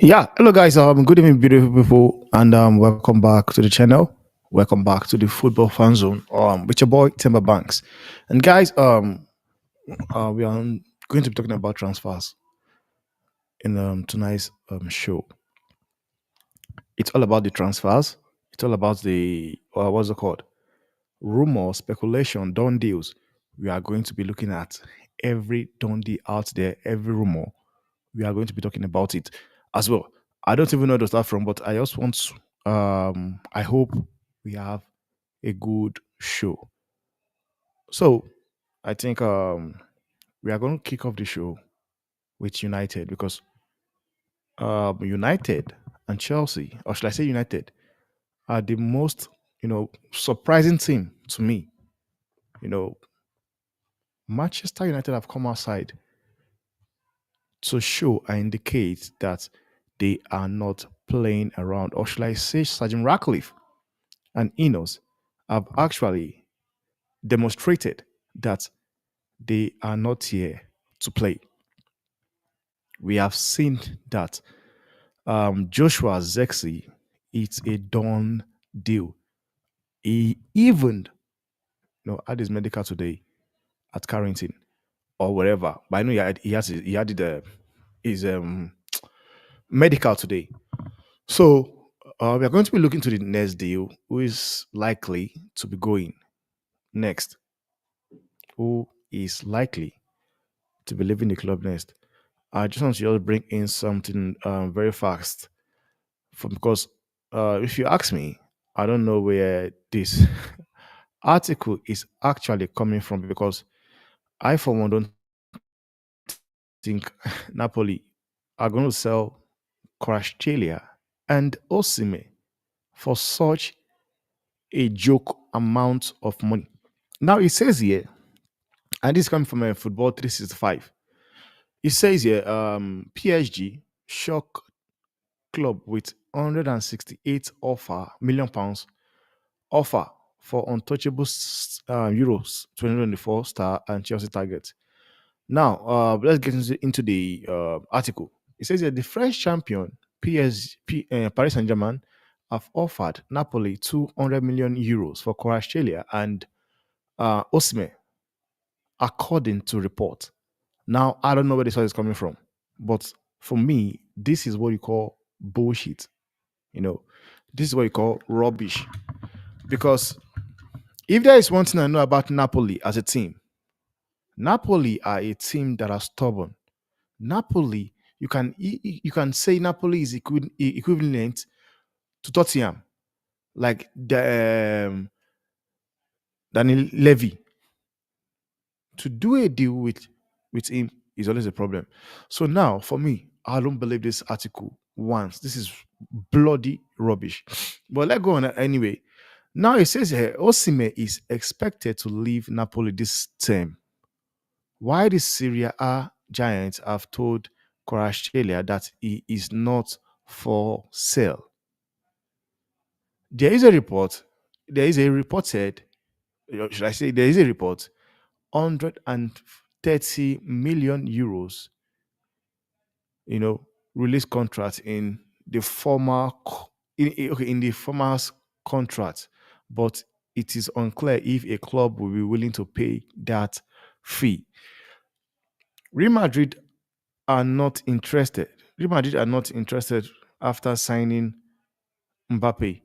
Yeah, hello guys. Good evening, beautiful people, and welcome back to the channel. Welcome back to the Football Fan Zone. With your boy Timber Banks, and guys, we are going to be talking about transfers in tonight's show. It's all about the transfers. It's all about the what's it called? Rumor, speculation, done deals. We are going to be looking at every done deal out there, every rumor. We are going to be talking about it as well. I don't even know where to start from, but I just want to, I hope we have a good show. So I think we are going to kick off the show with United because United and Chelsea, or should I say United, are the most, surprising team to me. You know, Manchester United have come outside to show and indicate that they are not playing around, or should I say, Sergeant Ratcliffe and Enos have actually demonstrated that they are not here to play. We have seen that Joshua Zexi, it's a done deal. He even had his medical today at Carrington or wherever. But I know he had his medical today. So we are going to be looking to the next deal. Who is likely to be going next? Who is likely to be leaving the club next? I just want to just bring in something very fast, because if you ask me, I don't know where this article is actually coming from, because I, for one, don't think Napoli are going to sell Kvaratskhelia and Osihmen for such a joke amount of money. Now it says here, and this coming from a Football 365. It says here, PSG shock club with 168 offer million pounds offer for untouchable Euros 2024 star and Chelsea target. Now, let's get into the article. It says that the French champion Paris Saint-Germain have offered Napoli 200 million euros for Kvaratskhelia and Osimhen, according to report. Now, I don't know where this one is coming from, but for me, this is what you call bullshit. You know, this is what you call rubbish. Because if there is one thing I know about Napoli as a team, Napoli are a team that are stubborn. Napoli, you can say Napoli is equivalent to Tottenham, like the Dani Levy. To do a deal with him is always a problem. So now, for me, I don't believe this article once. This is bloody rubbish. But let's go on anyway. Now it says here, Osimhen is expected to leave Napoli this term. Why the Serie A giants have told Kvaratskhelia that he is not for sale. There is a report. There is a reported. Should I say there is a report? 130 million euros. Release contract in the former in the former's contract, but it is unclear if a club will be willing to pay that fee. Real Madrid are not interested. Real Madrid are not interested after signing Mbappe.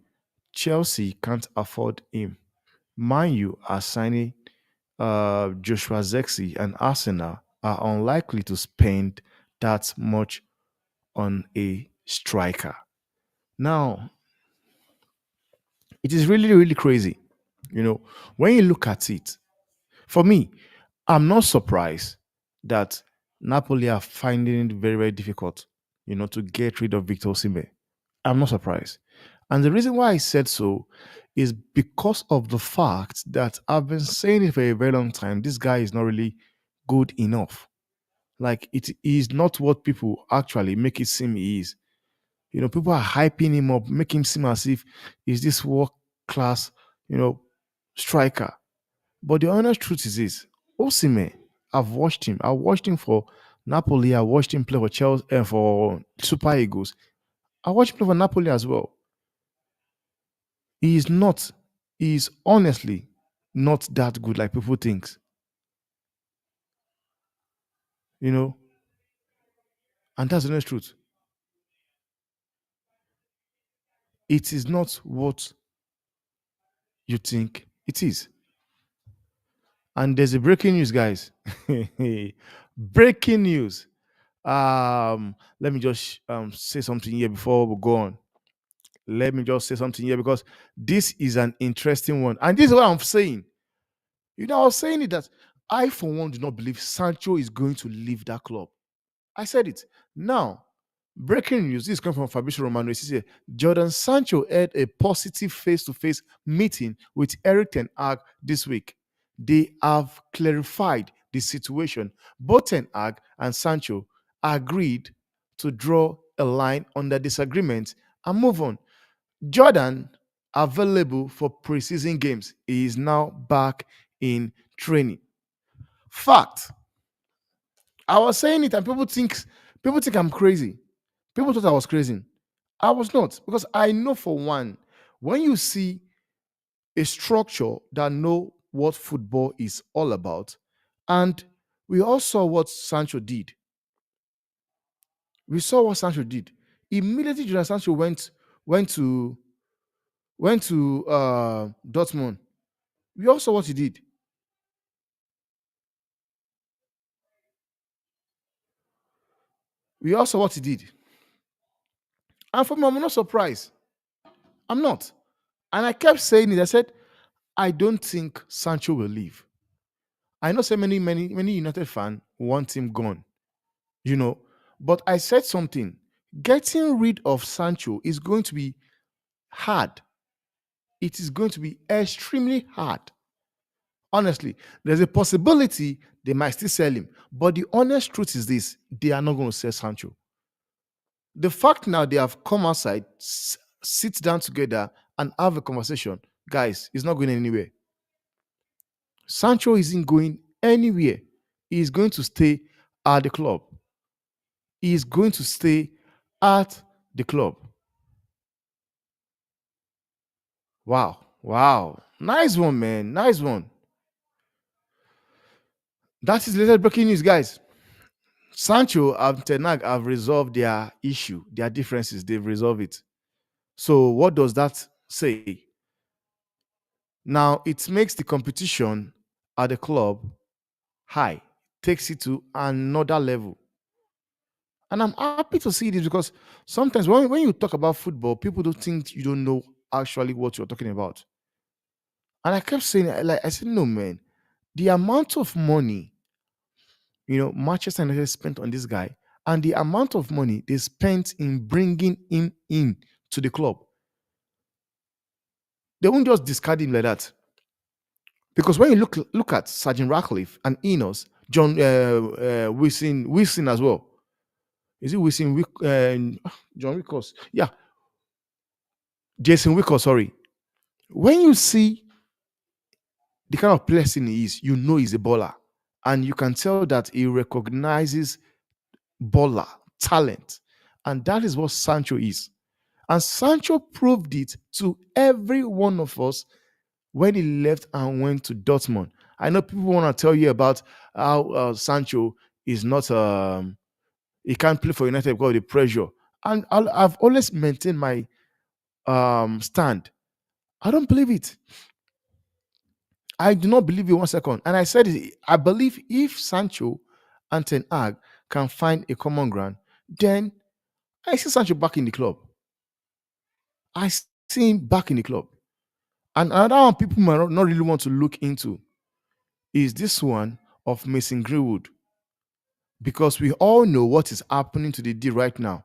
Chelsea can't afford him. Man U are signing Joshua Zexi, and Arsenal are unlikely to spend that much on a striker. Now, it is really, really crazy. When you look at it, for me, I'm not surprised that Napoli are finding it very, very difficult, to get rid of Victor Osimhen. I'm not surprised. And the reason why I said so is because of the fact that I've been saying it for a very long time. This guy is not really good enough. Like, it is not what people actually make it seem he is. People are hyping him up, making him seem as if he's this world class, you know, striker. But the honest truth is this: Osimhen, I've watched him. I watched him for Napoli, I watched him play for Chelsea for Super Eagles. I watched him play for Napoli as well. He is not. He is honestly not that good like people think. You know, and that's the honest truth. It is not what you think it is. And there's a breaking news, guys. Breaking news. Let me just say something here before we go on. Let me just say something here because this is an interesting one. And this is what I'm saying. I was saying it that I, for one, do not believe Sancho is going to leave that club. I said it. Now, breaking news. This is coming from Fabrizio Romano. He says, Jordan Sancho had a positive face-to-face meeting with Eric Ten Hag this week. They have clarified the situation. Both Ten Hag and Sancho agreed to draw a line on the disagreement and move on. Jordan, available for preseason games, he is now back in training. Fact. I was saying it, and people think I'm crazy. People thought I was crazy. I was not, because I know for one, when you see a structure that know what football is all about, and we all saw what Sancho did. We saw what Sancho did. Immediately, Jordan Sancho went to Dortmund. We all saw what he did. We all saw what he did. And for me, I'm not surprised. I'm not. And I kept saying it. I said, I don't think Sancho will leave. I know so many United fans want him gone, you know. But I said something. Getting rid of Sancho is going to be hard. It is going to be extremely hard. Honestly, there's a possibility they might still sell him. But the honest truth is this: they are not going to sell Sancho. The fact now they have come outside, sit down together, and have a conversation, guys, is not going anywhere. Sancho isn't going anywhere. He is going to stay at the club. He is going to stay at the club. Wow. Wow. Nice one, man. Nice one. That is latest breaking news, guys. Sancho and Tenag have resolved their issue, their differences. They've resolved it. So, what does that say? Now, it makes the competition at the club high, takes it to another level. And I'm happy to see this because sometimes when you talk about football, people don't think you don't know actually what you're talking about. And I kept saying, like, I said, no, man, the amount of money, Manchester United spent on this guy and the amount of money they spent in bringing him in to the club, they won't just discard him like that. Because when you look at Sergeant Ratcliffe and Enos, John Wilson as well. Is it Wilson? John Wickos? Yeah, Jason Wickos, sorry. When you see the kind of person he is, you know he's a baller. And you can tell that he recognizes baller, talent. And that is what Sancho is. And Sancho proved it to every one of us when he left and went to Dortmund. I know people want to tell you about how Sancho is not, he can't play for United because of the pressure. And I've always maintained my stand. I don't believe it. I do not believe it 1 second. And I said it, I believe if Sancho and Ten Hag can find a common ground, then I see Sancho back in the club. I see him back in the club. And another one people might not really want to look into is this one of Mason Greenwood. Because we all know what is happening to the deal right now.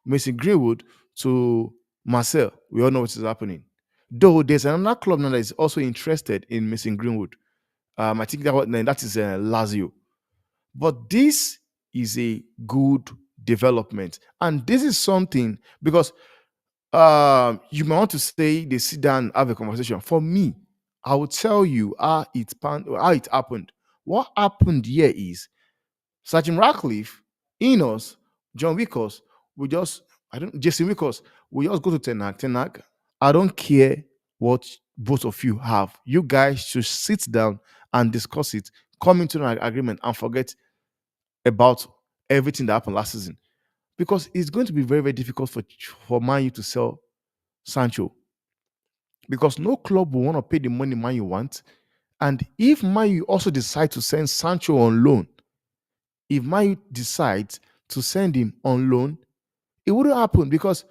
Mason Greenwood to Marcel, we all know what is happening. Though there's another club now that is also interested in Mason Greenwood. I think that is Lazio. But this is a good development. And this is something because you might want to say they sit down and have a conversation. For me, I will tell you how it happened. What happened here is Sergeant Ratcliffe Enos, John Wickers, we just, I don't, Jason Wickers, we just go to Tenag. Tenag, I don't care what both of you have. You guys should sit down and discuss it, come into an agreement, and forget about everything that happened last season. Because it's going to be very, very difficult for Man U to sell Sancho. Because no club will want to pay the money Man U want. And if Man U also decide to send Sancho on loan, if Man U decides to send him on loan, it wouldn't happen because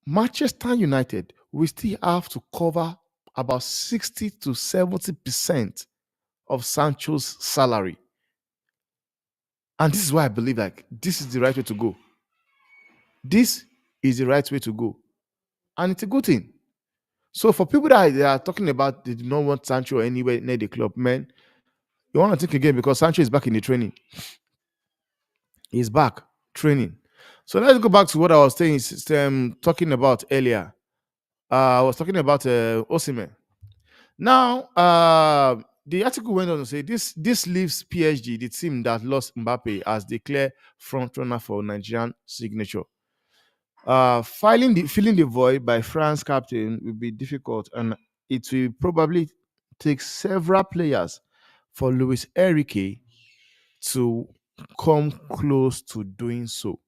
Manchester United will still have to cover about 60 to 70% of Sancho's salary. And this is why I believe like this is the right way to go. This is the right way to go. And it's a good thing. So for people that they are talking about they do not want Sancho anywhere near the club, man, you want to think again because Sancho is back in the training. He's back training. So let's go back to what I was saying, talking about earlier. I was talking about Osihmen. Now, the article went on to say this leaves PSG, the team that lost Mbappe, as the clear front runner for Nigerian signature. Filling the void by France captain will be difficult, and it will probably take several players for Luis Enrique to come close to doing so,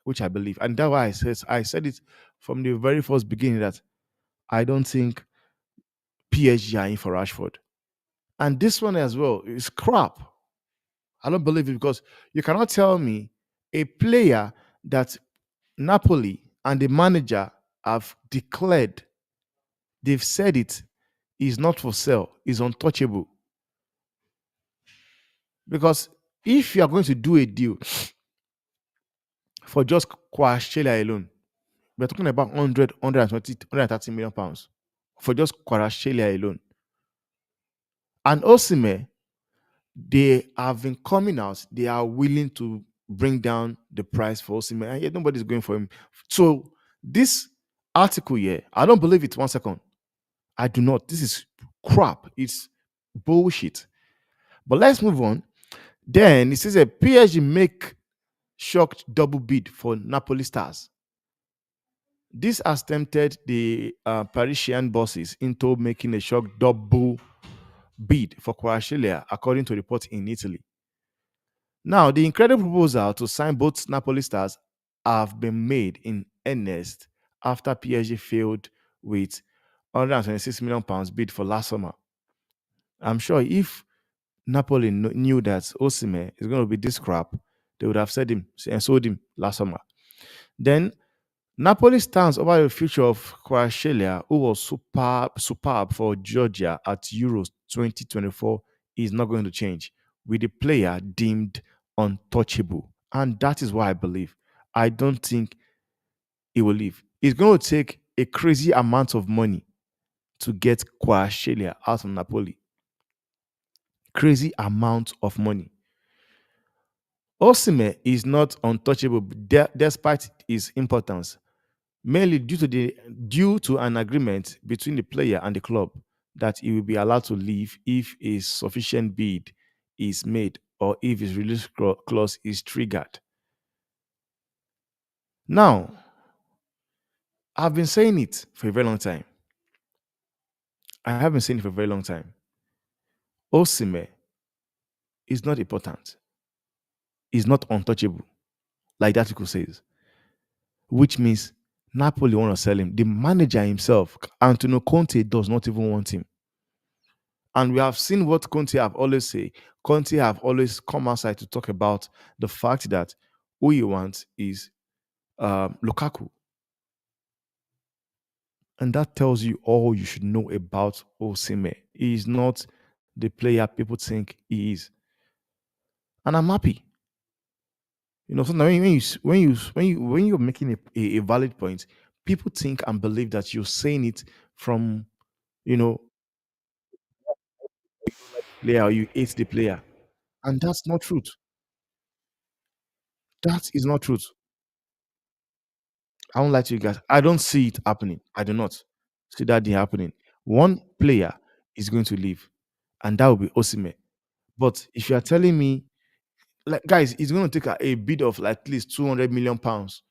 which I believe, and that's why I said it from the very first beginning that I don't think PSG are in for Rashford. And this one as well is crap. I don't believe it because you cannot tell me a player that Napoli and the manager have declared, they've said it, is not for sale, is untouchable. Because if you are going to do a deal for just Kvaratskhelia alone, we're talking about 100, 120, 130 million pounds for just Kvaratskhelia alone. And Osihmen, they have been coming out, they are willing to bring down the price for Osihmen, and yet nobody's going for him. So this article here, I don't believe it 1 second. I do not. This is crap. It's bullshit. But let's move on. Then it says a PSG make shocked double bid for Napoli stars. This has tempted the Parisian bosses into making a shock double bid for Kvaratskhelia, according to reports in Italy. Now, the incredible proposal to sign both Napoli stars have been made in earnest after PSG failed with £126 million bid for last summer. I'm sure if Napoli knew that Osihmen is going to be this crap, they would have said him and sold him last summer. Then Napoli stands over the future of Kvaratskhelia, who was superb for Georgia at Euros 2024, is not going to change, with the player deemed untouchable. And that is why I believe. I don't think he will leave. It's going to take a crazy amount of money to get Kvaratskhelia out of Napoli. Crazy amount of money. Osihmen is not untouchable despite his importance, mainly due to an agreement between the player and the club that he will be allowed to leave if a sufficient bid is made or if his release clause is triggered. Now, I've been saying it for a very long time. I have been saying it for a very long time. Osihmen is not important. Is not untouchable, like the article says, which means Napoli want to sell him. The manager himself, Antonio Conte, does not even want him. And we have seen what Conte have always say. Conte have always come outside to talk about the fact that who he wants is Lukaku. And that tells you all you should know about Osihmen. He is not the player people think he is. And I'm happy. You know, sometimes when you're making a valid point, people think and believe that you're saying it from, you know, player or you hate the player. And that's not truth. That is not truth. I won't lie to you guys. I don't see it happening. I do not see that thing happening. One player is going to leave, and that will be Osihmen. But if you are telling me Like guys, it's going to take a bid of like at least 200 million pounds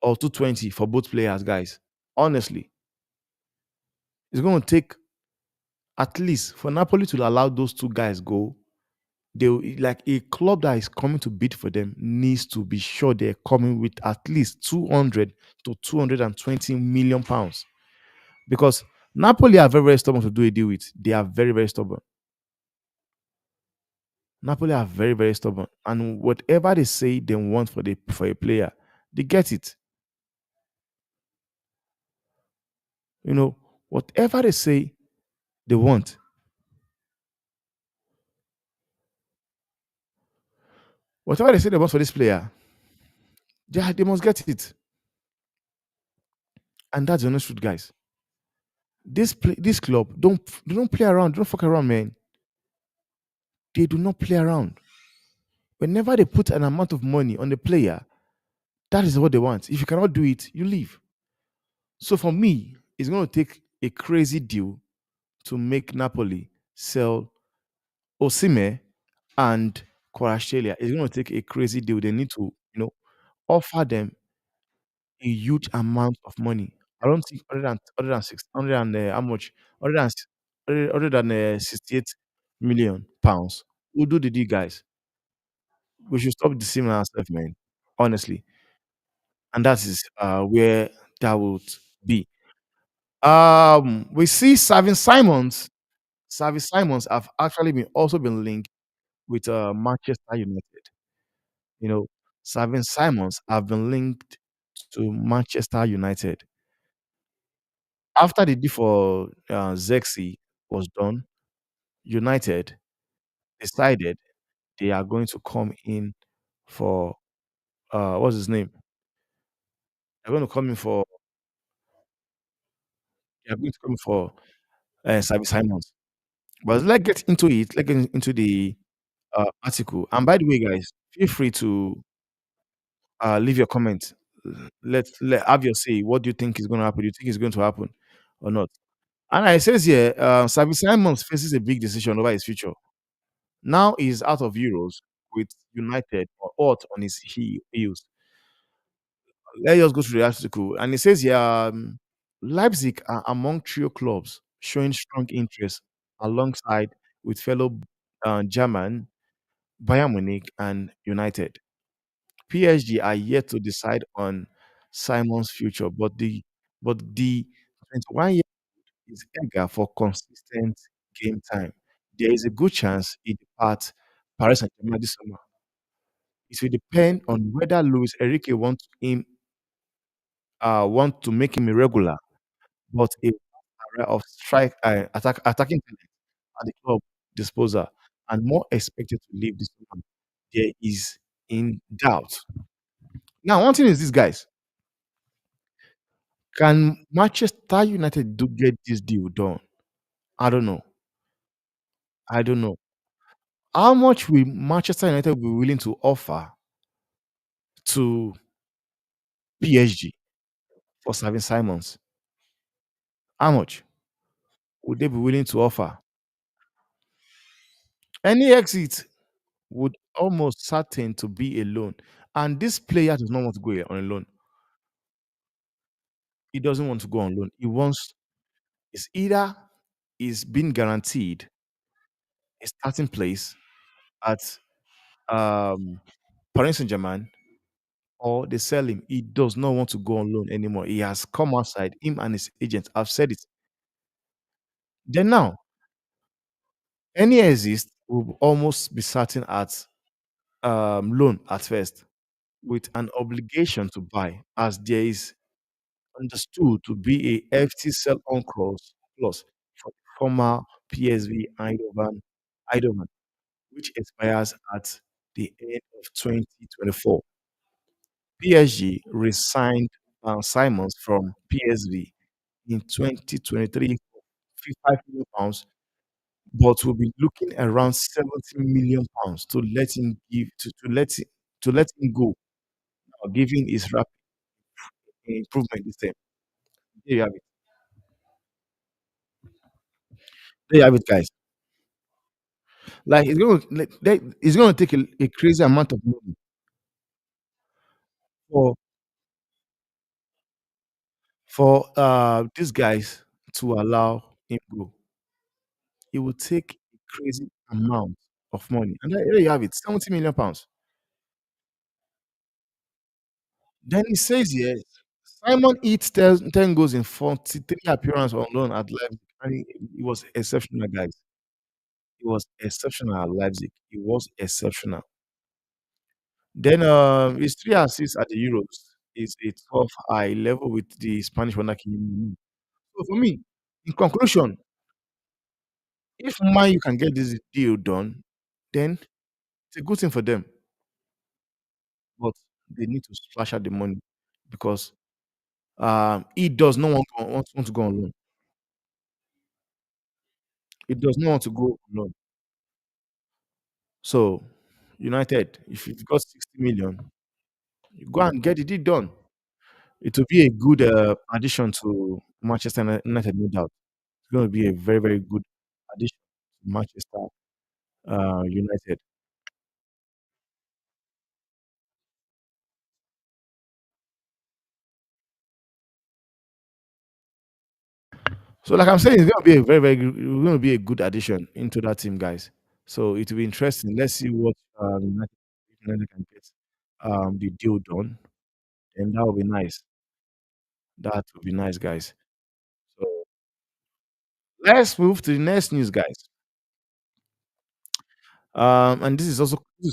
or 220 for both players, guys. Honestly, it's going to take at least for Napoli to allow those two guys go. They like a club that is coming to bid for them needs to be sure they're coming with at least 200 to 220 million pounds because Napoli are very, very stubborn to do a deal with. They are very, very stubborn. Napoli are very, very stubborn, and whatever they say they want for a player, they get it. You know, whatever they say they want, whatever they say they want for this player, they must get it, and that's the honest truth, guys. This club they don't play around, they don't fuck around, man. They do not play around. Whenever they put an amount of money on the player, that is what they want. If you cannot do it, you leave. So for me, it's going to take a crazy deal to make Napoli sell Osihmen and Kvaratskhelia. It's going to take a crazy deal. They need to, offer them a huge amount of money. I don't think other than six, other than how much? Other than other than 68 million pounds. We'll do the deal, guys. We should stop deceiving ourselves, man. Honestly, and that is where that would be. We see Savin Simons. Xavi Simons have actually been also been linked with Manchester United. You know, Savin Simons have been linked to Manchester United. After the deal for Zexi was done, United decided they are going to come in for what's his name? They're going to come in for they're going to come in for Xavi Simons. But let's get into it. Let's get into the article. And by the way, guys, feel free to leave your comment. Let have your say. What do you think is going to happen? Do you think it's going to happen or not? And it says here, Xavi Simons faces a big decision over his future. Now he's out of Euros with United or out on his heels. Let's just go through the article. And it says here, Leipzig are among trio clubs showing strong interest alongside with fellow German Bayern Munich and United. PSG are yet to decide on Simon's future, but the 21 year is eager for consistent game time. There is a good chance he departs Paris Saint-Germain this summer. It will depend on whether Luis Enrique want to make him irregular, but a array of attacking talent at the club disposal and more expected to leave this summer. There is in doubt. Now, one thing is this, guys. Can Manchester United do get this deal done? I don't know. I don't know. How much will Manchester United be willing to offer to PSG for Savin Simons? How much would they be willing to offer? Any exit would almost certain to be a loan. And this player does not want to go on a loan. He doesn't want to go on loan. He wants it's either he's been guaranteed a starting place at um Paris Saint-Germain or they sell him. He does not want to go on loan anymore. He has come outside. Him and his agent have said it. Then now, any exist will almost be certain at loan at first, with an obligation to buy, as there is understood to be a hefty sell-on clause for the former PSV Eindhoven, which expires at the end of 2024. PSG resigned Simons from PSV in 2023 for £5 million, but will be looking around £70 million to let him to let him go, given his rapid improvement this time. There you have it. There you have it, guys. Like it's gonna take a crazy amount of money for these guys to allow him go. It will take a crazy amount of money, and there you have it, 70 million pounds. Then he says yes. Simon eats 10 goals in 43 appearances on loan at Leipzig, and he was exceptional, guys. He was exceptional at Leipzig. He was exceptional. Then his 3 assists at the Euros is a tough high level with the Spanish wonder king. So for me, in conclusion, if Man you can get this deal done, then it's a good thing for them. But they need to splash out the money because he does not want to go on loan. He does not want to go on loan. So United, if you've got 60 million, you go and get the deal done. It will be a good addition to Manchester United, no doubt. It's going to be a very, very good addition to Manchester United. So, like I'm saying, it's going to be a very, very good, it's going to be a good addition into that team, guys. So it will be interesting. Let's see what United can get the deal done, and that will be nice. That would be nice, guys. So let's move to the next news, guys. And this is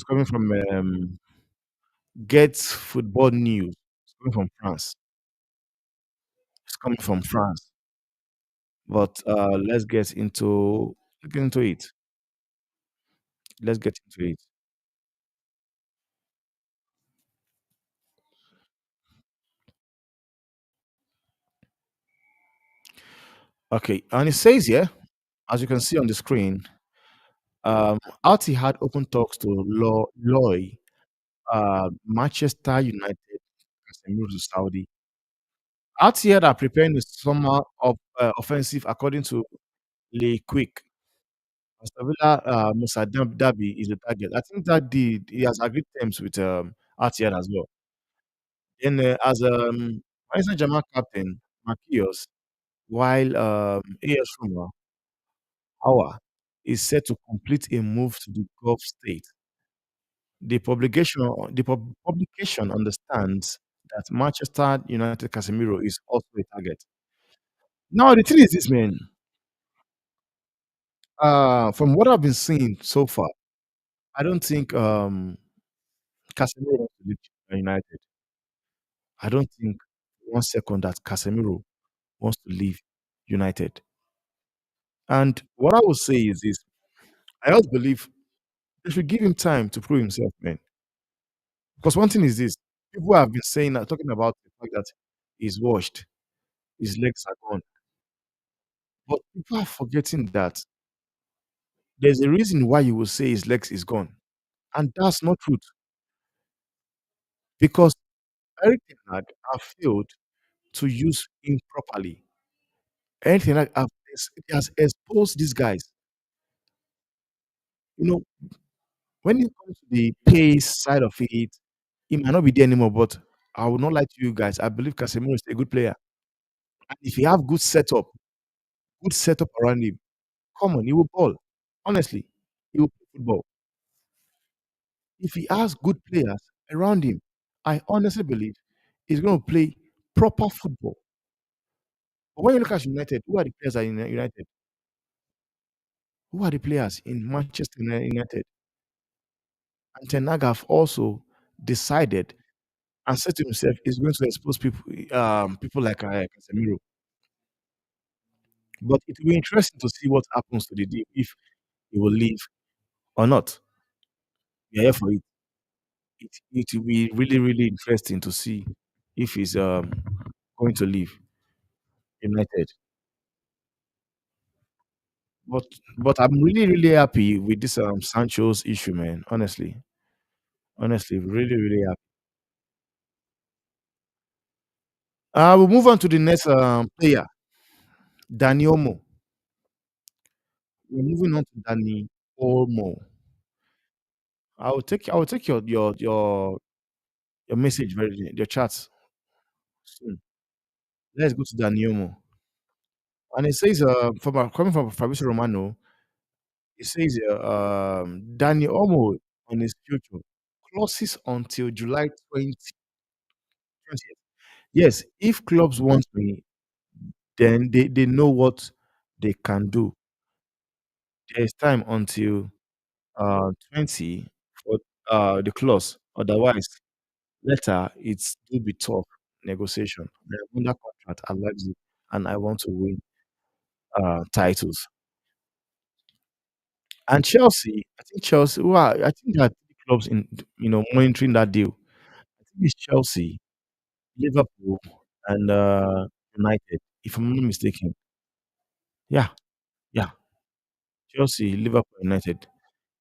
coming from Get Football News. It's coming from France. It's coming from France. But let's get into it. Let's get into it. Okay, and it says here, as you can see on the screen, Alti had open talks to Loy, Manchester United, Casemiro to Saudi. Alti are preparing the summer of offensive according to Le Quick. Aston Villa, Musa Dabi is the target. I think that he has agreed terms with RTL as well. Then as Paris Saint-Germain captain, Marquinhos, while AS Roma, Awa, is set to complete a move to the Gulf state. The publication understands that Manchester United Casemiro is also a target. Now the thing is this, man. From what I've been seeing so far, I don't think Casemiro wants to leave United. I don't think 1 second that Casemiro wants to leave United. And what I will say is this: I also believe they should give him time to prove himself, man. Because one thing is this: people have been saying that, talking about the fact that he's washed, his legs are gone. But people are forgetting that there's a reason why you will say his legs is gone, and that's not truth. Because Eric Ten Hag have failed to use him properly. Eric Ten Hag has exposed these guys. You know, when it comes to the pace side of it, he might not be there anymore. But I will not lie to you guys. I believe Casemiro is a good player. And if you have good setup around him, come on, he will ball. Honestly, he will play football. If he has good players around him, I honestly believe he's going to play proper football. But when you look at United, who are the players in United? Who are the players in Manchester United? And Ten Hag have also decided and said to himself, he's going to expose people like Casemiro. But it will be interesting to see what happens to the deal if he will leave or not. We are here for it. It will be really, really interesting to see if he's going to leave United. But I'm really, really happy with this Sancho's issue, man. Honestly, really, really happy. We'll move on to the next player, Dani Olmo. We're moving on to Dani. Olmo. I will take your message very your chats soon. Let's go to Dani Olmo. And it says coming from Fabrizio Romano, it says Dani Olmo on his future clauses until July 20th. Yes, if clubs want me, then they know what they can do. There's time until 20 for the clause. Otherwise, later it's will be tough negotiation. I'm under contract at Leipzig, and I want to win titles. And Chelsea, I think Chelsea. Well, I think there are three clubs in monitoring that deal. I think it's Chelsea, Liverpool, and United. If I'm not mistaken, yeah, yeah, Chelsea, Liverpool, United.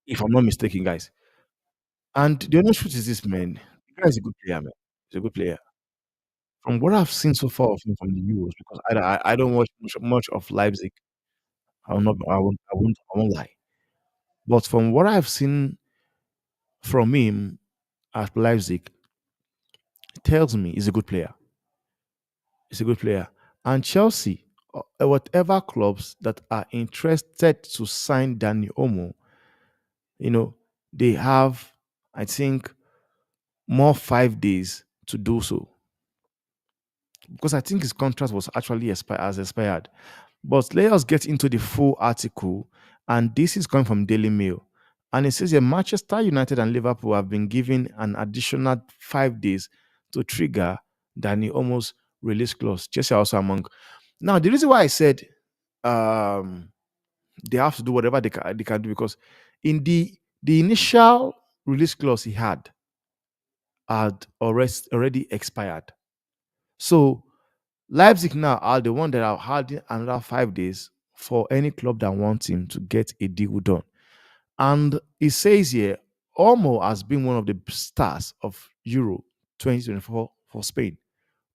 If I'm not mistaken, guys. And the honest truth is this, man. The guy is a good player, man. He's a good player. From what I've seen so far of him from the Euros, because I don't watch much of Leipzig. I will not. I won't lie. But from what I've seen from him at Leipzig, it tells me he's a good player. He's a good player. And Chelsea, whatever clubs that are interested to sign Dani Olmo, you know, they have, I think, more 5 days to do so because I think his contract was actually expired. But let us get into the full article, and this is coming from Daily Mail. And it says that Manchester United and Liverpool have been given an additional 5 days to trigger Danny Olmo's release clause. Chelsea are also among. Now, the reason why I said um, they have to do whatever they can do because in the initial release clause he had already expired. So Leipzig now are the one that are holding another 5 days for any club that wants him to get a deal done. And it says here, Olmo has been one of the stars of Euro 2024 for Spain,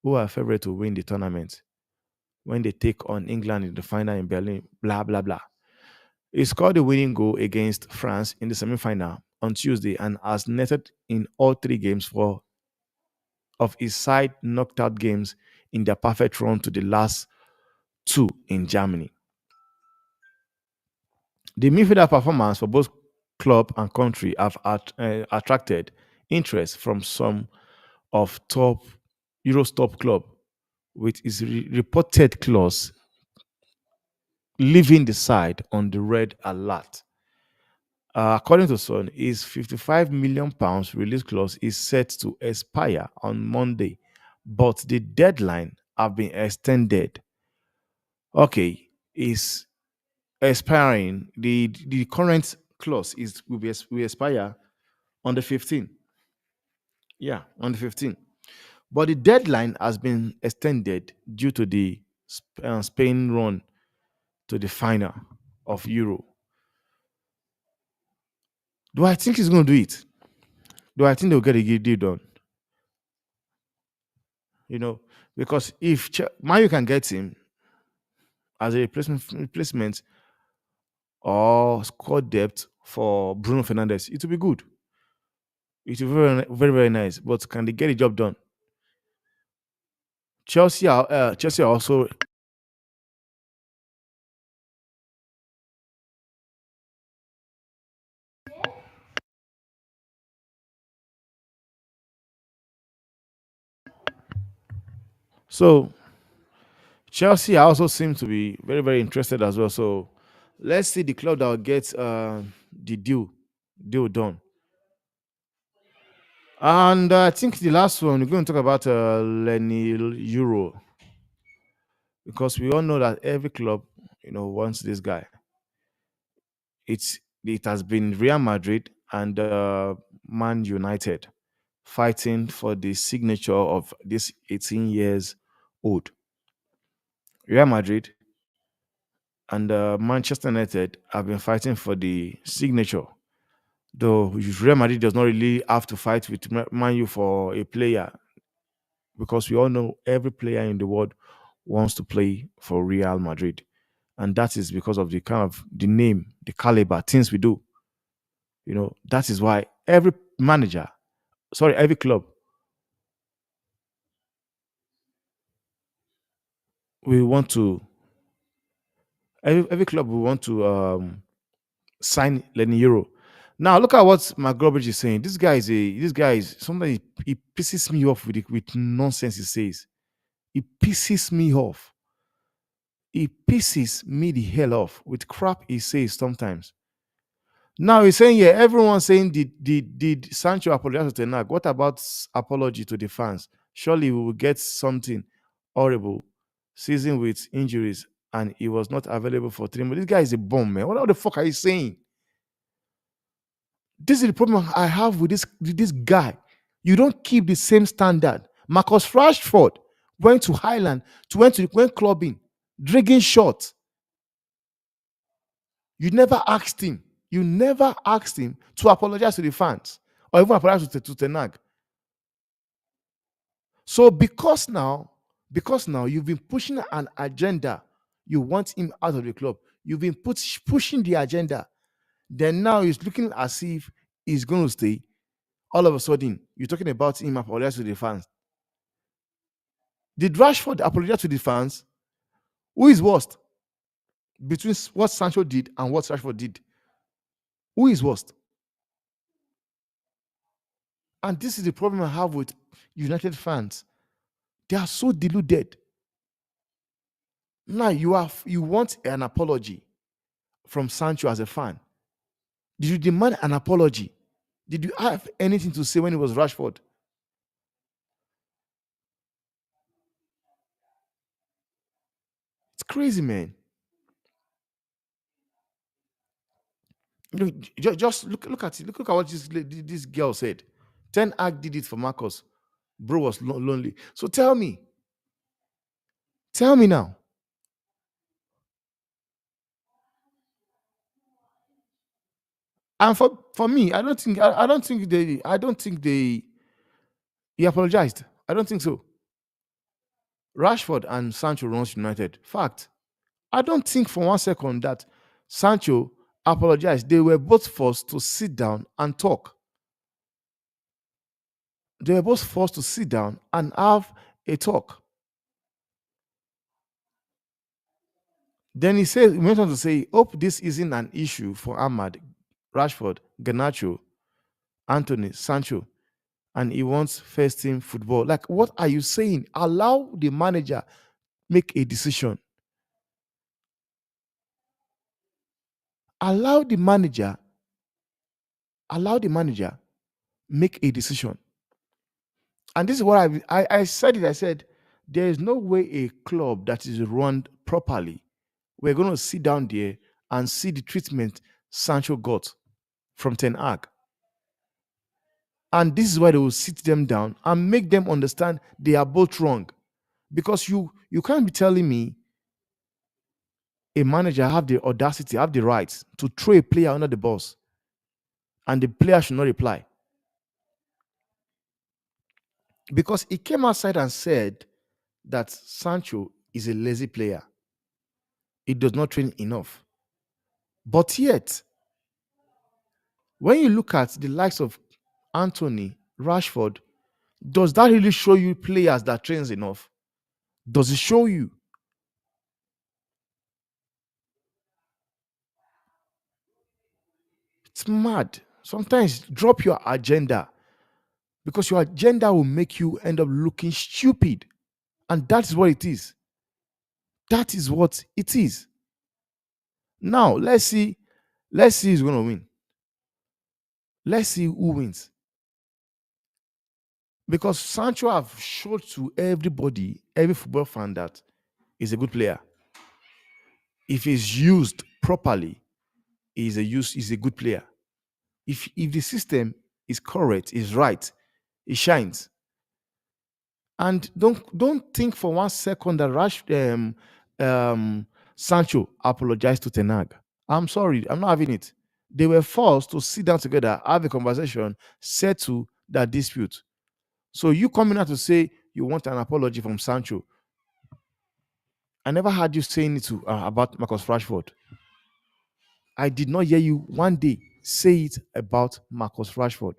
who are favourite to win the tournament when they take on England in the final in Berlin, blah, blah, blah. He scored the winning goal against France in the semi-final on Tuesday and has netted in all three games of his side knocked out games in their perfect run to the last two in Germany. The midfielder performance for both club and country have attracted interest from some of top Euro's top club, with his reported clause leaving the side on the red alert. According to Sun, his £55 million release clause is set to expire on Monday, but the deadline have been extended. Okay, is expiring. The current clause will expire on the 15th. Yeah, on the 15th. But the deadline has been extended due to the Spain run to the final of Euro. Do I think he's going to do it? Do I think they'll get a deal done? You know, because if Mayu can get him as a replacement or squad depth for Bruno Fernandes, it will be good. It will be very, very, very nice. But can they get the job done? Chelsea are also. So Chelsea also seem to be very, very interested as well. So let's see the club that will get the deal done. And I think the last one we're going to talk about Lenny Euro because we all know that every club wants this guy. It has been Real Madrid and Man United fighting for the signature of this 18 years old. Real Madrid and Manchester United have been fighting for the signature. Though Real Madrid does not really have to fight with Man U for a player because we all know every player in the world wants to play for Real Madrid. And that is because of the kind of the name, the caliber, things we do. That is why every manager, sorry, every club, we want to, every club will want to sign Lenny Euro. Now look at what McGrobbage is saying. This guy is sometimes he pisses me off with nonsense he says. He pisses me off. He pisses me the hell off with crap he says sometimes. Now he's saying, yeah, everyone's saying, did Sancho apologize to Tenag? What about apology to the fans? Surely we will get something horrible. Season with injuries and he was not available for 3 months. This guy is a bomb, man. What the fuck are you saying? This is the problem I have with this guy. You don't keep the same standard. Marcus Rashford went to Highland, went clubbing, drinking shots. You never asked him. You never asked him to apologize to the fans or even apologize to Tenag. So because now you've been pushing an agenda, you want him out of the club. You've been pushing the agenda. Then now it's looking as if he's going to stay. All of a sudden, you're talking about him apologize to the fans. Did Rashford apologize to the fans? Who is worst between what Sancho did and what Rashford did? Who is worst? And this is the problem I have with United fans. They are so deluded. Now you want an apology from Sancho as a fan. Did you demand an apology? Did you have anything to say when it was Rashford? It's crazy, man. Just look at it. Look at what this girl said. Ten Hag did it for Marcus. Bro was lonely. So tell me now. And for me, I don't think he apologized. I don't think so. Rashford and Sancho runs United. Fact. I don't think for 1 second that Sancho apologized. They were both forced to sit down and talk. They were both forced to sit down and have a talk. Then he went on to say, hope this isn't an issue for Ahmad, Rashford, Garnacho, Anthony, Sancho, and he wants first team football. Like, what are you saying? Allow the manager make a decision. Allow the manager, allow the manager make a decision. And this is what I said it. I said, there is no way a club that is run properly, we're going to sit down there and see the treatment Sancho got from Ten Hag. And this is why they will sit them down and make them understand they are both wrong. Because you can't be telling me a manager have the audacity, have the right to throw a player under the bus and the player should not reply. Because he came outside and said that Sancho is a lazy player. He does not train enough. But yet, when you look at the likes of Anthony, Rashford, does that really show you players that trains enough? Does it show you? It's mad. Sometimes drop your agenda because your agenda will make you end up looking stupid. And that is what it is. That is what it is. Now, let's see who's going to win. Let's see who wins. Because Sancho have showed to everybody, every football fan, that he's a good player. If he's used properly, he's a good player. If the system is correct, is right, he shines. And don't think for 1 second that Sancho apologized to Tenag. I'm sorry, I'm not having it. They were forced to sit down together, have a conversation, settle that dispute. So you coming out to say you want an apology from Sancho. I never heard you saying it about Marcus Rashford. I did not hear you one day. say it about Marcus Rashford.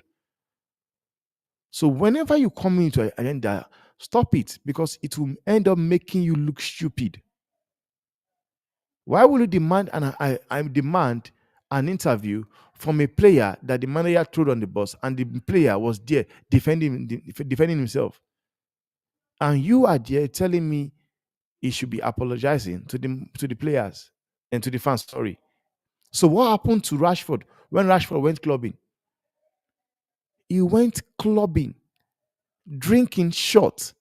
So whenever you come into an agenda, stop it because it will end up making you look stupid. Why will you demand I demand an interview from a player that the manager threw on the bus and the player was there defending himself, and you are there telling me he should be apologizing to the players and to the fans? Sorry. So what happened to Rashford when Rashford went clubbing? He went clubbing, drinking shots.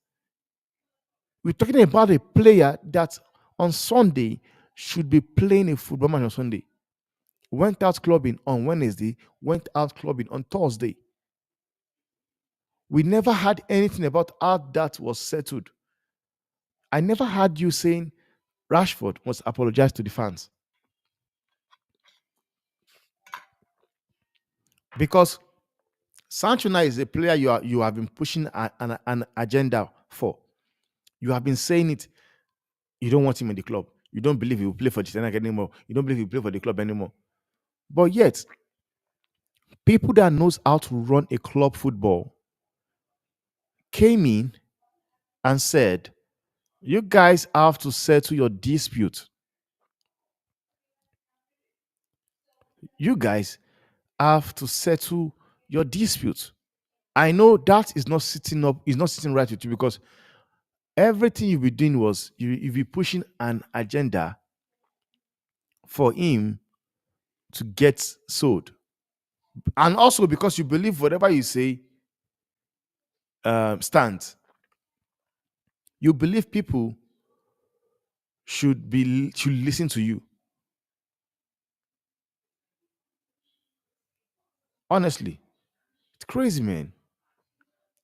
We're talking about a player that on Sunday should be playing a football match on Sunday. Went out clubbing on Wednesday, went out clubbing on Thursday. We never had anything about how that was settled. I never heard you saying Rashford must apologize to the fans because Sancho now is a player you have been pushing an agenda for. You have been saying it. You don't want him in the club. You don't believe he will play for Titanic anymore. You don't believe he will play for the club anymore. But yet, people that knows how to run a club football came in and said, "You guys have to settle your dispute. You guys have to settle your dispute." I know that is not sitting up, is not sitting right with you because everything you've been doing was you be pushing an agenda for him to get sold. And also because you believe whatever you say stands. You believe people should listen to you. Honestly, it's crazy, man.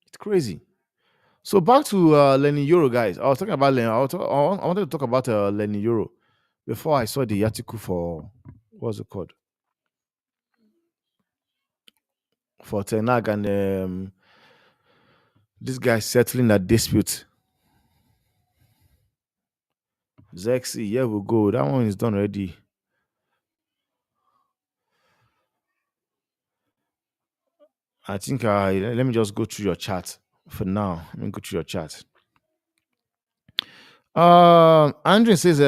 It's crazy. So back to Lenny Euro, guys. I was talking about Lenny. I wanted to talk about Lenny Euro before I saw the article for what's it called for Tenag and this guy settling that dispute. Zexy, yeah, we go. That one is done already. I think let me just go through your chat for now. Let me go through your chat. Andrew says,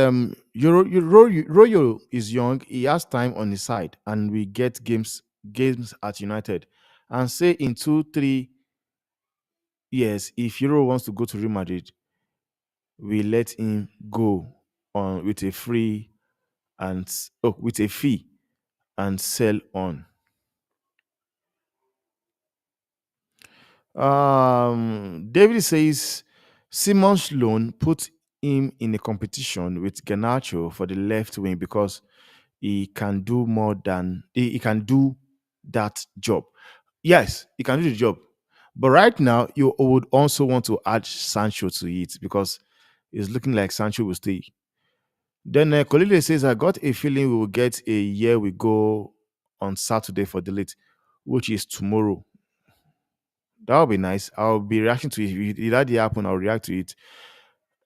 Royo is young. He has time on his side, and we get games at United. And say in 2 3 years, if Euro wants to go to Real Madrid, we let him go on with a free with a fee and sell on. David says Simon's loan put him in a competition with Garnacho for the left wing because he can do more than he can do that job. Yes, he can do the job. But right now, you would also want to add Sancho to it because it's looking like Sancho will stay. Then Kolile says, I got a feeling we will get a year we go on Saturday for delete, which is tomorrow. That would be nice. I'll be reacting to it. If that did happen, I'll react to it.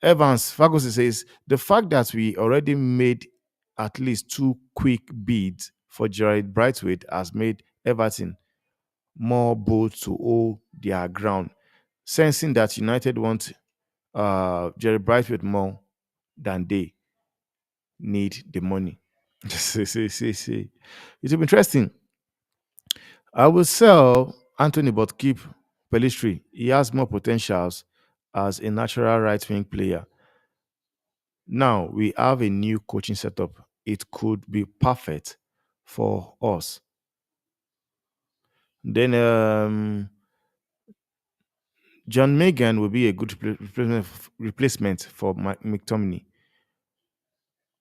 Evans Ferguson says the fact that we already made at least 2 quick bids for Gerard Brightwaite has made Everton more bold to hold their ground, sensing that United want Jerry Brightwaite more than they need the money. See. It will be interesting. I will sell Anthony but keep Pelistri. He has more potentials as a natural right wing player. Now we have a new coaching setup. It could be perfect for us. Then John Megan will be a good replacement for McTominay.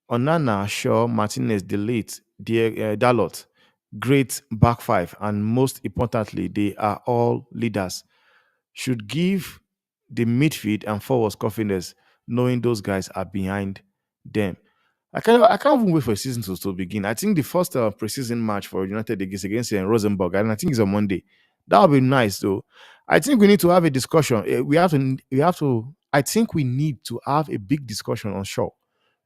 Onana, Shaw, Martinez, Delete, Dalot, great back five, and most importantly, they are all leaders. Should give the midfield and forwards confidence, knowing those guys are behind them. I can't even wait for a season to begin. I think the first preseason match for United against Rosenborg, and I think it's on Monday. That would be nice, though. I think we need to have a discussion. We have to. We have to. I think we need to have a big discussion on Shaw.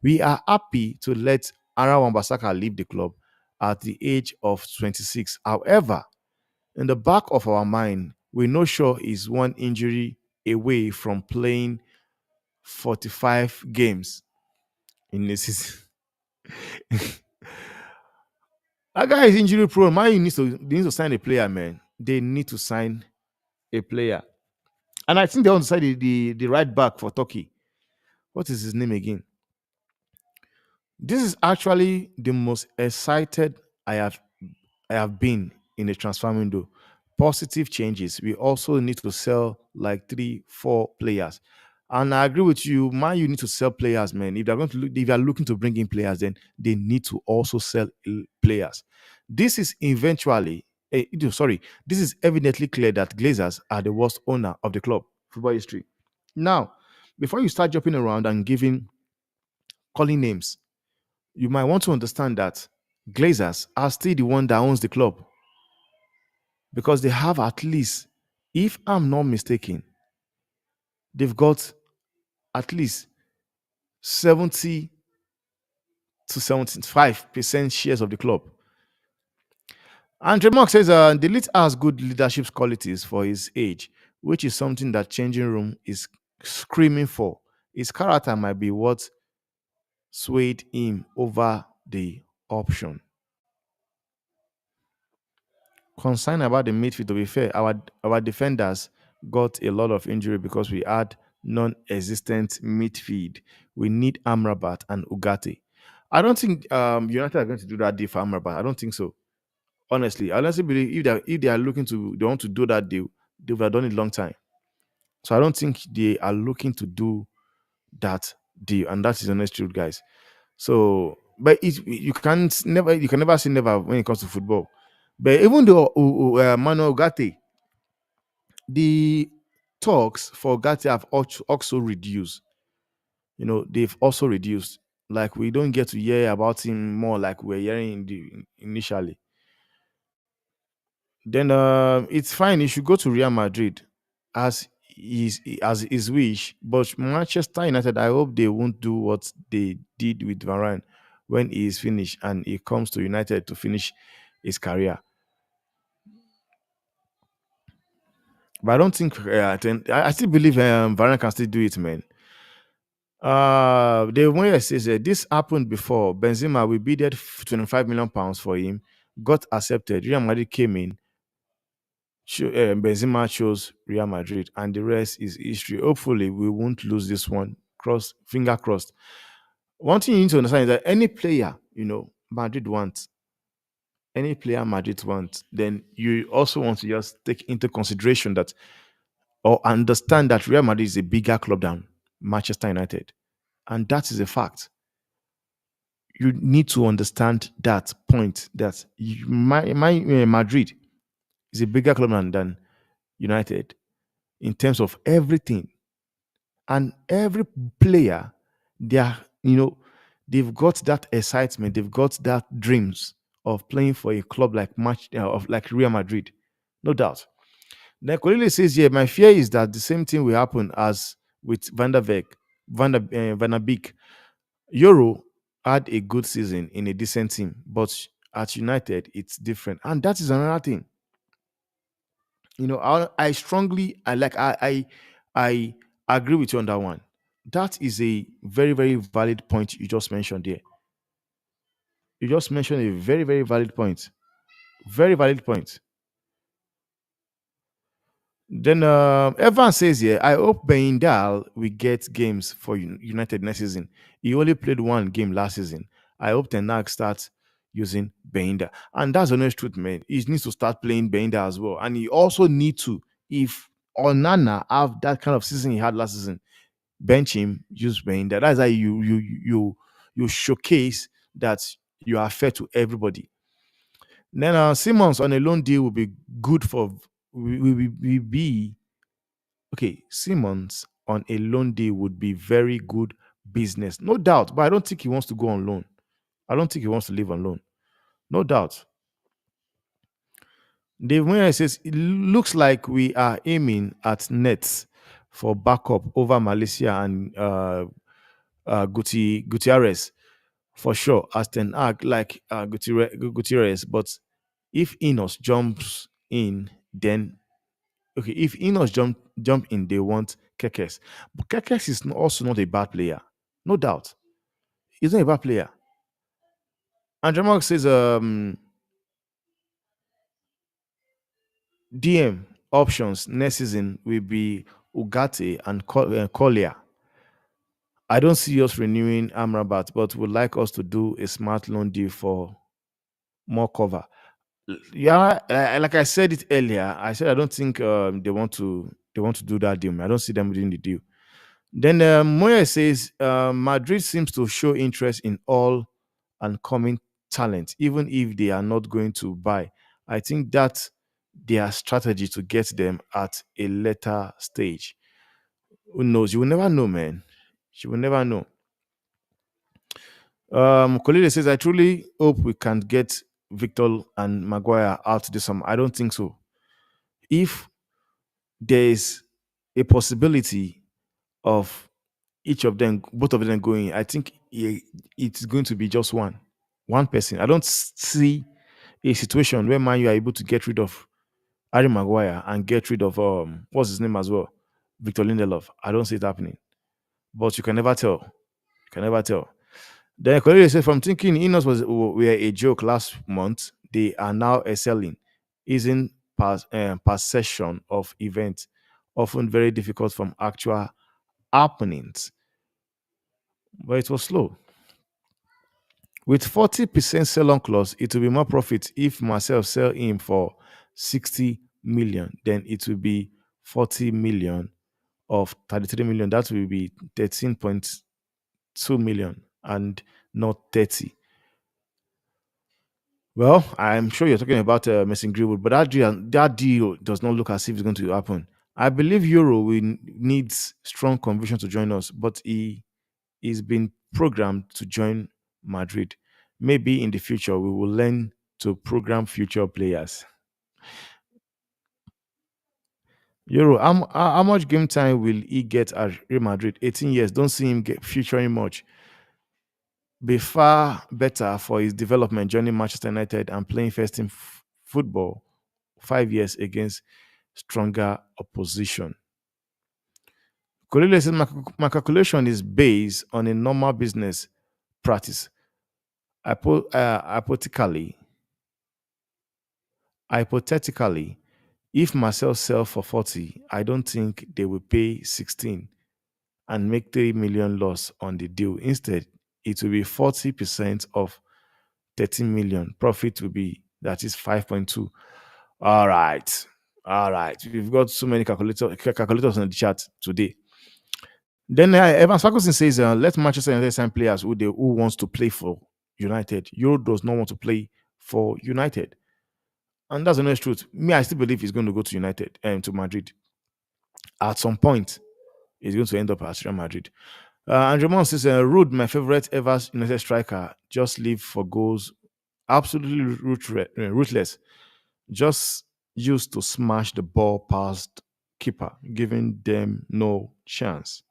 We are happy to let Aaron Wan-Bissaka leave the club, at the age of 26. However, in the back of our mind, we know Shaw is one injury away from playing 45 games in a season. That guy is injury prone. Man, they need to sign a player, man. They need to sign a player. And I think they want to sign the right back for Turkey. What is his name again? This is actually the most excited I have I have been in the transfer window. Positive changes. We also need to sell like three, four players. And I agree with you, man. You need to sell players, man. If they're going to look, if they're looking to bring in players, then they need to also sell players. This is eventually, sorry, this is evidently clear that Glazers are the worst owner of the club football history. Now, before you start jumping around and calling names, you might want to understand that Glazers are still the one that owns the club because they have at least, if I'm not mistaken, they've got at least 70 to 75% shares of the club. Andre Mark says the lead has good leadership qualities for his age, which is something that changing room is screaming for. His character might be what swayed him over the option. Concern about the midfield, to be fair, our defenders got a lot of injury because we had non-existent midfield. We need Amrabat and Ugarte. I don't think United are going to do that deal for Amrabat. I don't think so. Honestly, I honestly believe if they are looking to they want to do that deal, they would have done it long time. So I don't think they are looking to do that deal, and that is honest truth, guys. So, but you can never say never when it comes to football. But even though Manuel Ugarte, the talks for Ugarte have also reduced. They've also reduced. Like we don't get to hear about him more like we're hearing initially. Then it's fine. He should go to Real Madrid as his wish. But Manchester United, I hope they won't do what they did with Varane when he is finished and he comes to United to finish his career. But I don't think I still believe Varane can still do it, man. The one says this happened before. Benzema, we bid £25 million for him, got accepted. Real Madrid came in. Benzema chose Real Madrid, and the rest is history. Hopefully, we won't lose this one. Finger crossed. One thing you need to understand is that any player, Madrid wants, any player Madrid wants, then you also want to just take into consideration that or understand that Real Madrid is a bigger club than Manchester United. And that is a fact. You need to understand that point that Madrid is a bigger club than United in terms of everything. And every player, they are, they've got that excitement, they've got that dreams of playing for a club like Real Madrid, no doubt. Then Colile says, "Yeah, my fear is that the same thing will happen as with Van der Beek, Van der Beek. Euro had a good season in a decent team, but at United, it's different, and that is another thing. I strongly, I agree with you on that one. That is a very, very valid point you just mentioned there. You just mentioned a very, very valid point. Very valid point. Then Evan says here, I hope Beindal will get games for United next season. He only played one game last season. I hope Ten Hag starts using Beindal. And that's the honest truth, man. He needs to start playing Beindal as well. And he also need to, if Onana have that kind of season he had last season, bench him, use Beindal. That's how you showcase that you are fair to everybody. Then Simons on a loan deal will be good for we be okay. Simons on a loan deal would be very good business, no doubt. But I don't think he wants to go on loan. I don't think he wants to live on loan, no doubt. Dave Moyer says it looks like we are aiming at nets for backup over Malaysia and Gutierrez. for sure as Ten Hag like Gutierrez. But if Enos jumps in, then okay. If Enos jump in, they want Kekes. But Kekes is also not a bad player, no doubt. He's not a bad player. And Mark says DM options next season will be Ugarte and Collier. I don't see us renewing Amrabat, but would like us to do a smart loan deal for more cover. Yeah, like I said it earlier, I said I don't think they want to do that deal. I don't see them doing the deal. Then Moya says Madrid seems to show interest in all and coming talent, even if they are not going to buy. I think that's their strategy to get them at a later stage. Who knows? You will never know, man. You will never know. Colide says, I truly hope we can get Victor and Maguire out this summer. I don't think so. If there is a possibility of each of them, both of them going, I think it's going to be just one person. I don't see a situation where Man U are able to get rid of Harry Maguire and get rid of what's his name as well, Victor Lindelof. I don't see it happening, but you can never tell. You can never tell. Then Correa said, from thinking Ineos were a joke last month, they are now excelling. Isn't perception of events often very difficult from actual happenings? But it was slow. With 40% sell-on clause, it will be more profit if Marcel sell him for 60 million. Then it will be 40 million of 33 million. That will be 13.2 million and not 30. Well, I'm sure you're talking about Mason Greenwood, but that deal does not look as if it's going to happen. I believe Euro needs strong conviction to join us, but he is being programmed to join Madrid. Maybe in the future we will learn to program future players. Euro, how much game time will he get at Real Madrid? 18 years. Don't see him featuring much. Be far better for his development joining Manchester United and playing first team football 5 years against stronger opposition. Correlation my calculation is based on a normal business practice. Hypothetically, hypothetically, if Marcel sell for 40, I don't think they will pay 16 and make 3 million loss on the deal. Instead, it will be 40% of 13 million. Profit will be that is 5.2. All right. All right. We've got so many calculators on the chat today. Then Evans Ferguson says, let Manchester United sign players who wants to play for United. Euro does not want to play for United. And that's the honest truth. Me, I still believe he's going to go to United and to Madrid. At some point, he's going to end up at Real Madrid. Andrew Mon says, Rude, my favorite ever United striker, just live for goals. Absolutely ruthless. Just used to smash the ball past keeper, giving them no chance.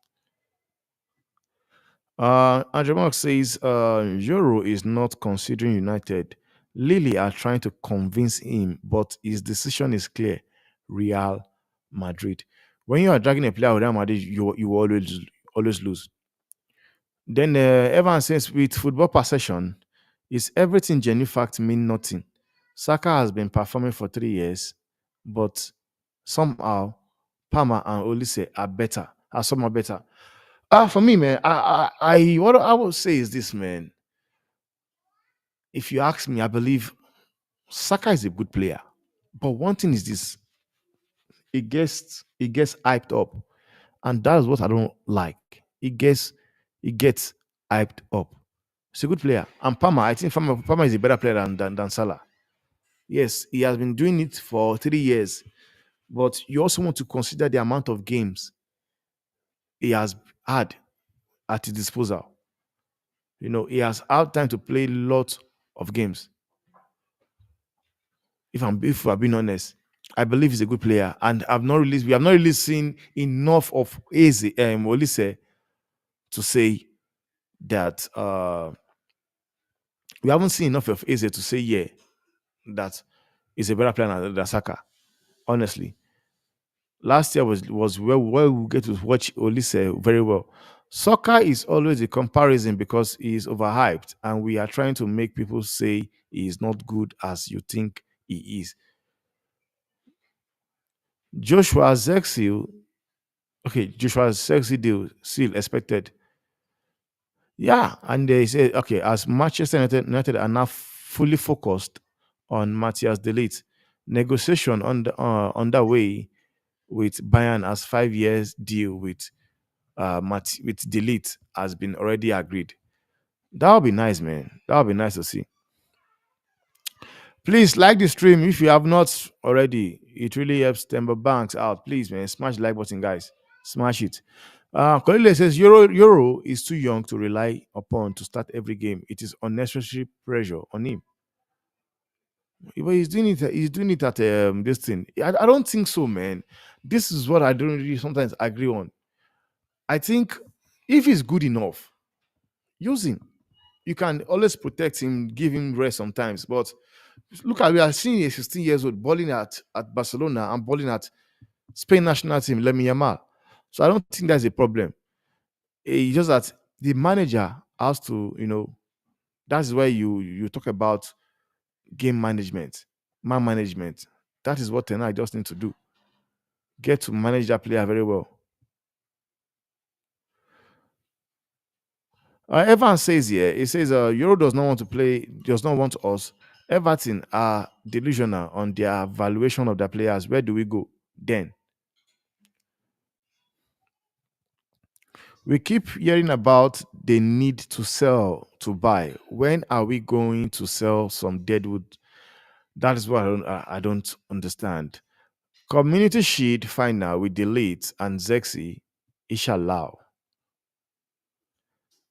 Andrew Mark says Euro is not considering United. Lily are trying to convince him, but his decision is clear. Real Madrid. When you are dragging a player with Real Madrid, you always lose. Then Evan says with football possession, is everything genuine fact mean nothing? Saka has been performing for 3 years, but somehow Palmer and Olise are better. Are somehow better. For me, man, what I would say is this, man. If you ask me, I believe Saka is a good player, but one thing is this: it gets hyped up, and that's what I don't like. It gets hyped up. He's a good player, and Palmer, I think Palmer is a better player than Salah. Yes, he has been doing it for 3 years, but you also want to consider the amount of games he has had at his disposal. He has had time to play lots of games. If I'm being honest, I believe he's a good player, and we have not really seen enough of Olise to say that We haven't seen enough of Eze to say, yeah, that is a better player than Saka. Honestly, last year was where we get to watch Olise very well. Soccer is always a comparison because he is overhyped, and we are trying to make people say he is not good as you think he is. Joshua Zexil, okay, Joshua Zexil deal still expected. Yeah, and they say, okay, as Manchester United are now fully focused on Matthias Delete, negotiation underway with Bayern as 5 years deal with Delete has been already agreed. That would be nice, man. That would be nice to see. Please like the stream if you have not already. It really helps Timber Banks out. Please, man, smash the like button, guys. Smash it. Kolile says Euro is too young to rely upon to start every game. It is unnecessary pressure on him. But he's doing it. He's doing it at this thing. I don't think so, man. This is what I don't really sometimes agree on. I think if he's good enough, use him. You can always protect him, give him rest sometimes. But look at we are seeing a 16 years old balling at Barcelona and balling at Spain national team, Lemmy Yamal. So I don't think that's a problem. It's just that the manager has to, that's where you talk about game management, man management. That is what Tenai just need to do. Get to manage that player very well. Evan says here, it says Euro does not want to play, does not want us. Everton are delusional on their valuation of their players. Where do we go then? We keep hearing about the need to sell to buy. When are we going to sell some deadwood? That is what I don't understand. Community Shield final with Delete and Zexi, Inshallah.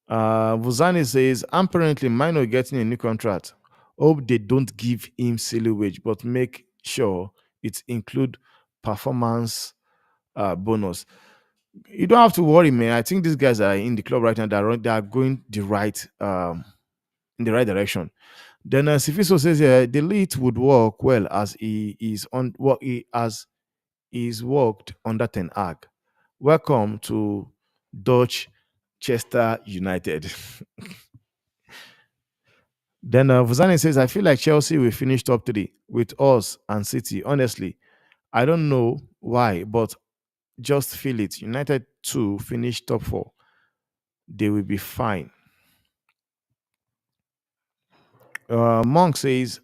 Vuzani says, apparently Mino getting a new contract. Hope they don't give him silly wage, but make sure it include performance bonus. You don't have to worry, man. I think these guys are in the club right now. They are going the right in the right direction. Then Sifiso says, the lead would work well as he is on what he has is worked under Ten Hag. Welcome to Dutch Chester United. Then Vuzani says, I feel like Chelsea will finish top three with us and City. Honestly, I don't know why, but just feel it. United to finish top four. They will be fine. Monk says,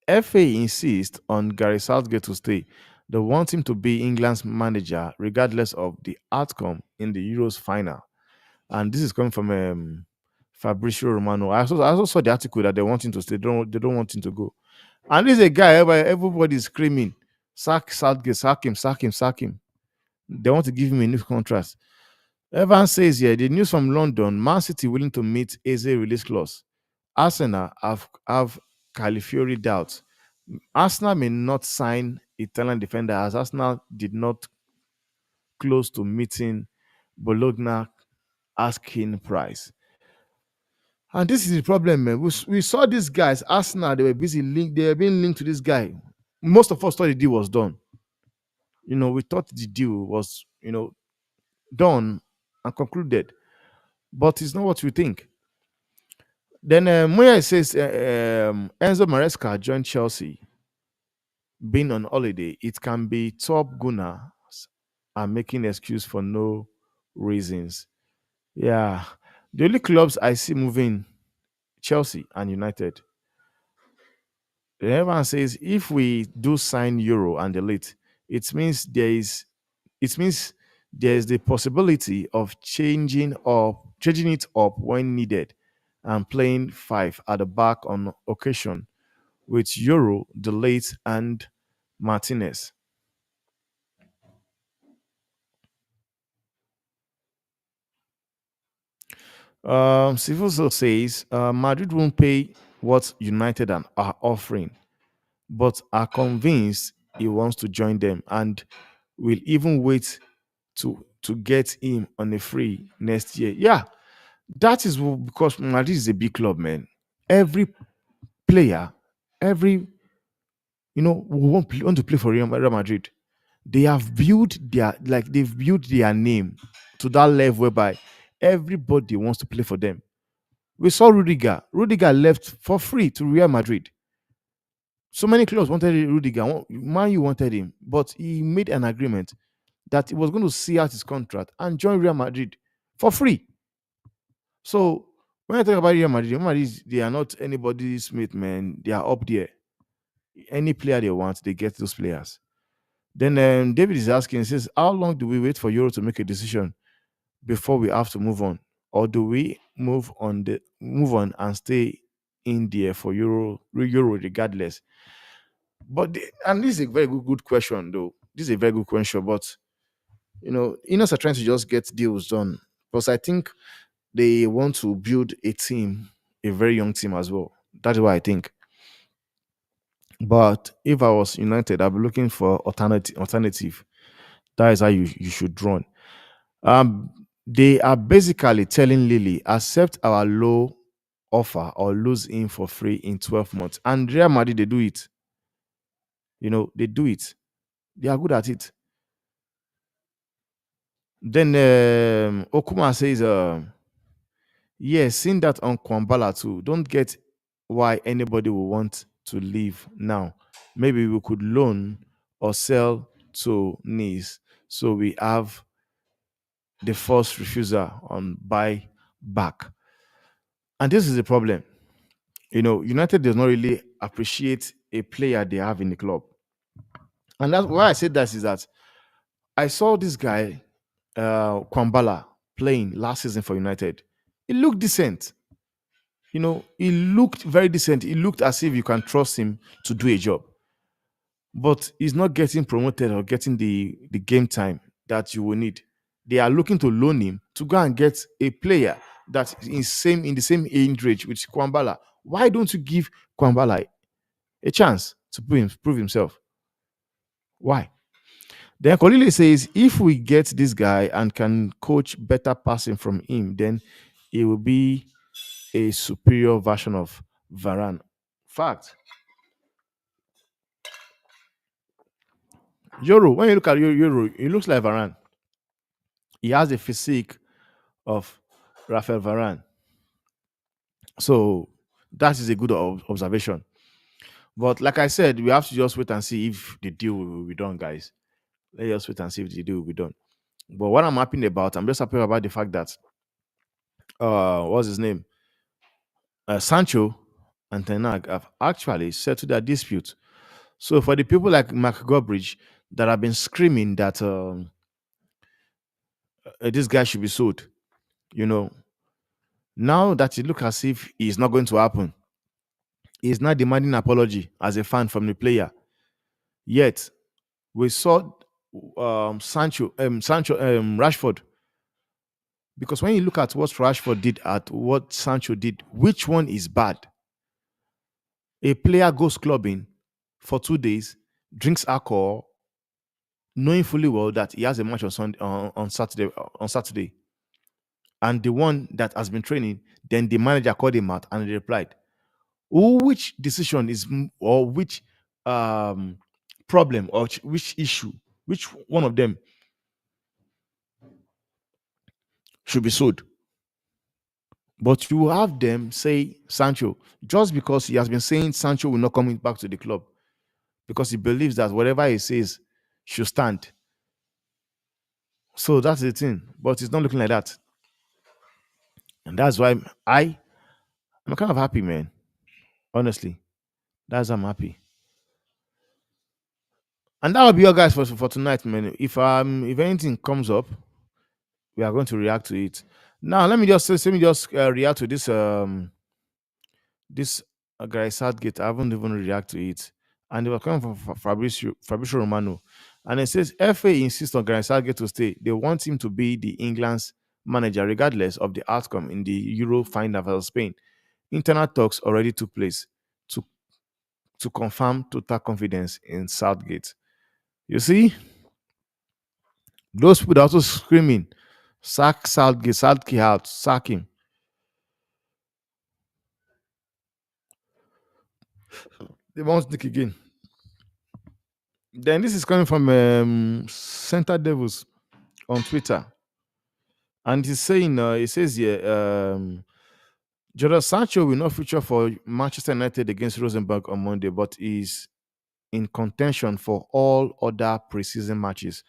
FA insists on Gary Southgate to stay. They want him to be England's manager regardless of the outcome in the Euros final. And this is coming from Fabrizio Romano. I also saw the article that they want him to stay. They don't want him to go. And this is a guy where everybody's screaming, sack Southgate, sack him, sack him, sack him. They want to give him a new contract. Evans says here, the news from London, Man City willing to meet Eze release clause. Arsenal have Califiori doubts. Arsenal may not sign Italian defender as Arsenal did not close to meeting Bologna asking price. And this is the problem, man. We saw these guys, Arsenal, they were busy they were being linked to this guy. Most of us thought the deal was done. We thought the deal was, done and concluded. But it's not what we think. Then Moya says Enzo Maresca joined Chelsea, being on holiday. It can be top gunners and making excuse for no reasons. Yeah. The only clubs I see moving Chelsea and United. Everyone says if we do sign Euro and Elite, it means there is the possibility of changing it up when needed and playing five at the back on occasion with Euro, Delete, and Martinez. Sifuso says Madrid won't pay what United are offering, but are convinced he wants to join them and will even wait to get him on a free next year. Yeah, that is because Madrid is a big club, man. Every player, every want to play for Real Madrid. They have built they've built their name to that level whereby everybody wants to play for them. We saw Rudiger. Rudiger left for free to Real Madrid. So many clubs wanted Rudiger. Man, you wanted him, but he made an agreement that he was going to see out his contract and join Real Madrid for free. So when I talk about Real Madrid, they are not anybody's mate, man. They are up there. Any player they want, they get those players. Then David is asking, he says, how long do we wait for Euro to make a decision before we have to move on, or do we move on and stay in there for Euro regardless? And this is a very good question, though. This is a very good question, but Ineos are trying to just get deals done. Because I think they want to build a team, a very young team as well. That is what I think. But if I was United, I'd be looking for alternative. That is how you should run. They are basically telling Lily, accept our low offer or lose him for free in 12 months. And Real Madrid, they do it. They do it. They are good at it. Then Okuma says, yes, seeing that on Kwambala too. Don't get why anybody will want to leave now. Maybe we could loan or sell to Nice. So we have the first refusal on buy back. And this is the problem. United does not really appreciate a player they have in the club. And that's why I said that is that I saw this guy, Kwambala, playing last season for United. He looked decent. He looked very decent. He looked as if you can trust him to do a job. But he's not getting promoted or getting the game time that you will need. They are looking to loan him to go and get a player that is in the same age range with Kwambala. Why don't you give Kwambala a chance to prove himself? Why? Then Kolile says, if we get this guy and can coach better passing from him, then it will be a superior version of Varane. Fact. Euro, when you look at Euro, he looks like Varane. He has the physique of Rafael Varane. So that is a good observation. But like I said, we have to just wait and see if the deal will be done, guys. Let's just wait and see if the deal will be done. But what I'm happy about, I'm just happy about the fact that what's his name? Sancho and Ten Hag have actually settled their dispute. So for the people like Mark Gobridge that have been screaming that this guy should be sold, you know, now that it looks as if it's not going to happen, he's not demanding apology as a fan from the player. Yet we saw Rashford. Because when you look at what Rashford did at what Sancho did, which one is bad? A player goes clubbing for 2 days, drinks alcohol, knowing fully well that he has a match on Sunday, on Saturday, and the one that has been training, then the manager called him out and he replied, which decision is or which problem or which issue, which one of them should be sold? But you have them say Sancho, just because he has been saying Sancho will not come back to the club because he believes that whatever he says should stand. So that's the thing. But it's not looking like that. And that's why I'm kind of happy, man. Honestly. That's why I'm happy. And that will be all guys for tonight, man. If anything comes up, we are going to react to it. Now let me just react to this guy Southgate. I haven't even react to it. And they were coming from Fabrizio Romano. And it says FA insists on Gary Southgate to stay. They want him to be the England's manager, regardless of the outcome in the Euro final versus Spain. Internal talks already took place to confirm total confidence in Southgate. You see, those people are also screaming, sack Southgate out, sack him. They won't sneak again. Then this is coming from Center Devils on Twitter, and he's saying, he says here, Jordan Sancho will not feature for Manchester United against Rosenborg on Monday, but is in contention for all other preseason matches.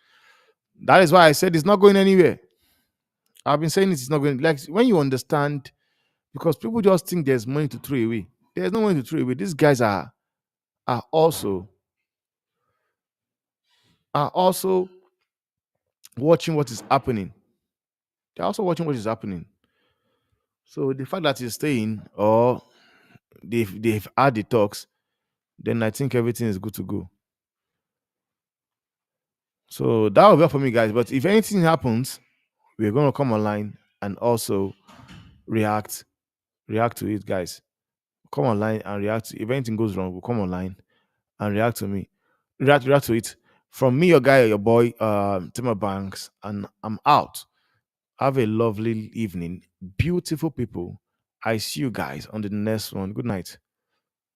That is why I said it's not going anywhere. I've been saying it's not going. Like when you understand, because people just think there's money to throw away. There's no money to throw away. These guys are also are also watching what is happening. They're also watching what is happening. So the fact that he's staying or they've had the talks, then I think everything is good to go. So that will be all for me, guys. But if anything happens, we're gonna come online and also react react to it, guys. Come online and react. If anything goes wrong, we'll come online and react to me. React to it. From me, your guy, your boy, Timmer Banks, and I'm out. Have a lovely evening. Beautiful people. I see you guys on the next one. Good night.